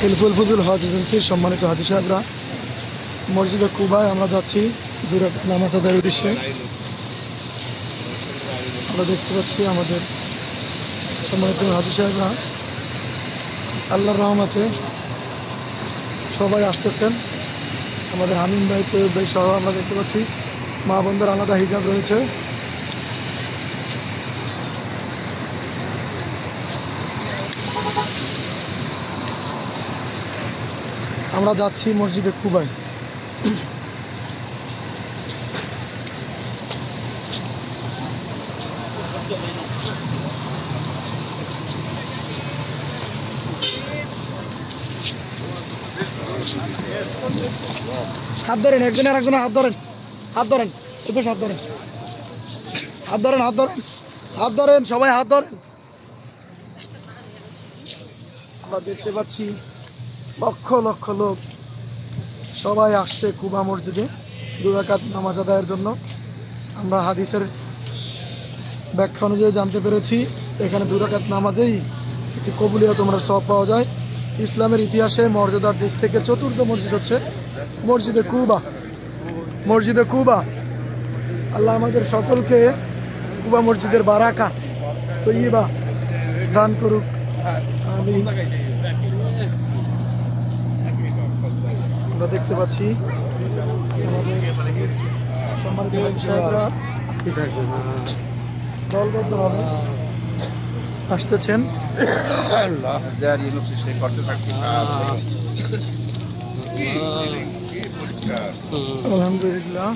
হিলফুল ফুজুল হজ এজেন্সির সম্মানিত হাজী সাহেবরা, মসজিদে কুবায় আমরা যাচ্ছি দুই রাকাত নামাজ আদায়ের উদ্দেশ্যে। আমরা দেখতে পাচ্ছি আমাদের সম্মানিত হাজী সাহেবরা আল্লাহর রহমতে সবাই আসতেছেন। আমাদের হামিম ভাই তৈয়ব ভাই সহ আমরা দেখতে পাচ্ছি মা বোনদের আলাদা হিজাব রয়েছে। আমরা যাচ্ছি মসজিদে কুবায়। হাত ধরেন, একজনের হাত ধরেন, হাত ধরেন, হাত ধরেন, হাত ধরেন, হাত ধরেন, হাত ধরেন, সবাই হাত ধরেন। আমরা দেখতে পাচ্ছি লক্ষ লক্ষ লোক সবাই আসছে কুবা মসজিদে দুই রাকাত নামাজ আদায়ের জন্য। আমরা হাদিসের ব্যাখ্যা অনুযায়ী জানতে পেরেছি এখানে দুই রাকাত নামাজেই একটি কবুলিয়ত তোমরা সওয়াব পাওয়া যায়। ইসলামের ইতিহাসে মর্যাদার দিক থেকে চতুর্থ মসজিদ হচ্ছে মসজিদে কুবা। মসজিদে কুবা, আল্লাহ আমাদের সকলকে কুবা মসজিদের বারাকা তৈয়বা দান করুক, আমিন। আমরা দেখতে পাচ্ছি আমাদের সম্মানিত হাজী সাহেবরা দলবদ্ধভাবে আসতেছেন। আলহামদুলিল্লাহ।